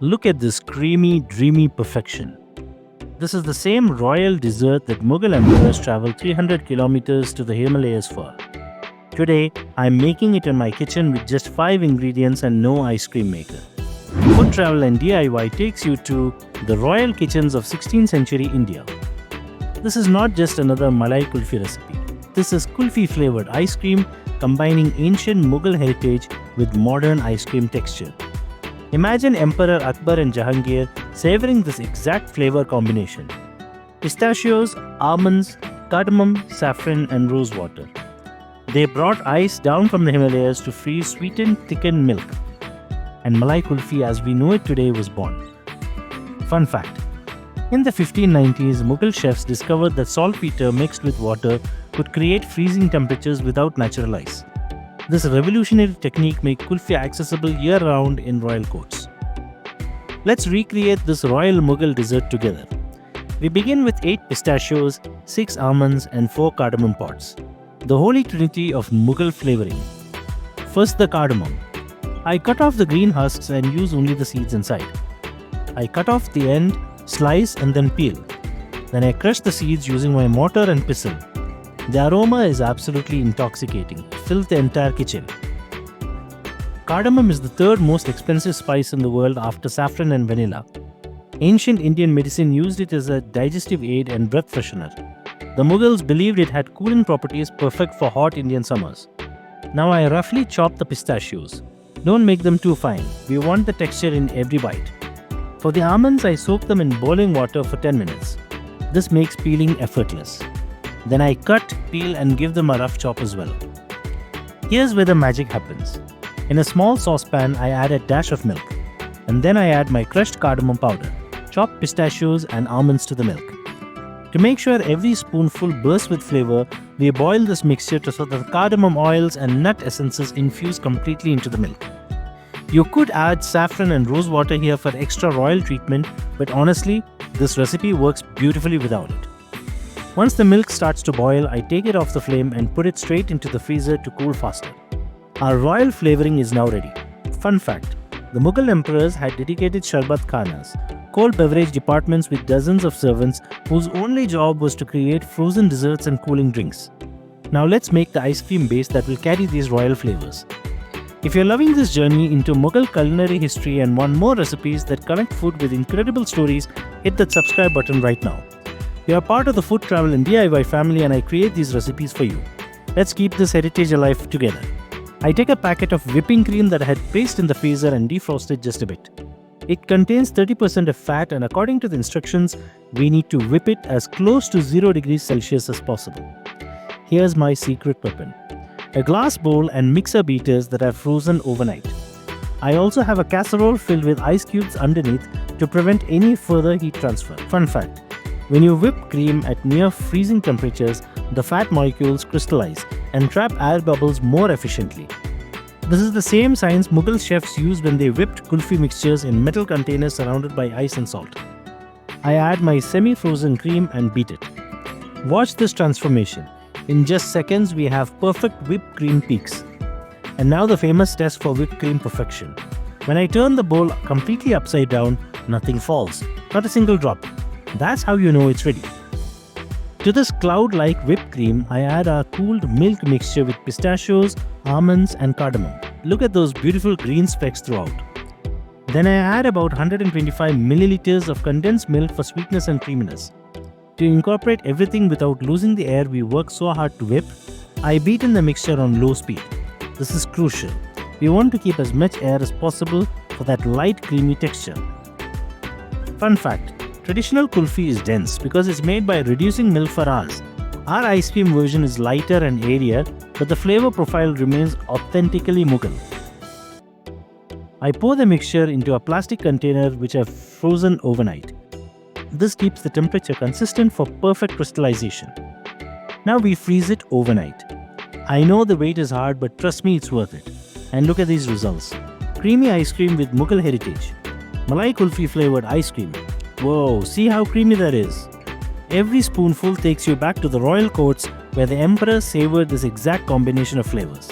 Look at this creamy, dreamy perfection. This is the same royal dessert that Mughal emperors traveled 300 kilometers to the Himalayas for. Today, I'm making it in my kitchen with just 5 ingredients and no ice cream maker. Food Travel and DIY takes you to the royal kitchens of 16th century India. This is not just another Malai Kulfi recipe. This is Kulfi flavoured ice cream combining ancient Mughal heritage with modern ice cream texture. Imagine Emperor Akbar and Jahangir savouring this exact flavour combination. Pistachios, almonds, cardamom, saffron and rose water. They brought ice down from the Himalayas to freeze sweetened, thickened milk. And Malai Kulfi as we know it today was born. Fun fact. In the 1590s, Mughal chefs discovered that saltpeter mixed with water could create freezing temperatures without natural ice. This revolutionary technique made kulfi accessible year-round in royal courts. Let's recreate this royal Mughal dessert together. We begin with 8 pistachios, 6 almonds and 4 cardamom pods. The holy trinity of Mughal flavouring. First, the cardamom. I cut off the green husks and use only the seeds inside. I cut off the end, slice and then peel. Then I crush the seeds using my mortar and pestle. The aroma is absolutely intoxicating. It fills the entire kitchen. Cardamom is the third most expensive spice in the world after saffron and vanilla. Ancient Indian medicine used it as a digestive aid and breath freshener. The Mughals believed it had cooling properties perfect for hot Indian summers. Now I roughly chop the pistachios. Don't make them too fine. We want the texture in every bite. For the almonds, I soak them in boiling water for 10 minutes. This makes peeling effortless. Then I cut, peel and give them a rough chop as well. Here's where the magic happens. In a small saucepan, I add a dash of milk. And then I add my crushed cardamom powder, chopped pistachios and almonds to the milk. To make sure every spoonful bursts with flavor, we boil this mixture so that the cardamom oils and nut essences infuse completely into the milk. You could add saffron and rose water here for extra royal treatment, but honestly, this recipe works beautifully without it. Once the milk starts to boil, I take it off the flame and put it straight into the freezer to cool faster. Our royal flavouring is now ready. Fun fact, the Mughal emperors had dedicated sharbat khanas, cold beverage departments with dozens of servants whose only job was to create frozen desserts and cooling drinks. Now let's make the ice cream base that will carry these royal flavours. If you're loving this journey into Mughal culinary history and want more recipes that connect food with incredible stories, hit that subscribe button right now. You are part of the Food Travel and DIY family and I create these recipes for you. Let's keep this heritage alive together. I take a packet of whipping cream that I had placed in the freezer and defrost it just a bit. It contains 30% of fat and according to the instructions, we need to whip it as close to 0 degrees Celsius as possible. Here's my secret weapon. A glass bowl and mixer beaters that are frozen overnight. I also have a casserole filled with ice cubes underneath to prevent any further heat transfer. Fun fact, when you whip cream at near freezing temperatures, the fat molecules crystallize and trap air bubbles more efficiently. This is the same science Mughal chefs used when they whipped kulfi mixtures in metal containers surrounded by ice and salt. I add my semi-frozen cream and beat it. Watch this transformation. In just seconds, we have perfect whipped cream peaks. And now the famous test for whipped cream perfection. When I turn the bowl completely upside down, nothing falls, not a single drop. That's how you know it's ready. To this cloud-like whipped cream, I add our cooled milk mixture with pistachios, almonds and cardamom. Look at those beautiful green specks throughout. Then I add about 125 milliliters of condensed milk for sweetness and creaminess. To incorporate everything without losing the air we work so hard to whip, I beat in the mixture on low speed. This is crucial. We want to keep as much air as possible for that light creamy texture. Fun fact, traditional kulfi is dense because it's made by reducing milk for hours. Our ice cream version is lighter and airier, but the flavor profile remains authentically Mughal. I pour the mixture into a plastic container which I've frozen overnight. This keeps the temperature consistent for perfect crystallization. Now we freeze it overnight. I know the wait is hard, but trust me, it's worth it. And look at these results. Creamy ice cream with Mughal heritage. Malai Kulfi flavoured ice cream. Whoa, see how creamy that is. Every spoonful takes you back to the royal courts where the emperor savoured this exact combination of flavours.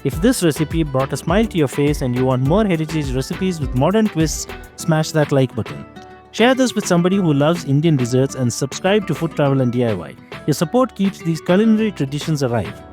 If this recipe brought a smile to your face and you want more heritage recipes with modern twists, smash that like button. Share this with somebody who loves Indian desserts and subscribe to Food Travel and DIY. Your support keeps these culinary traditions alive.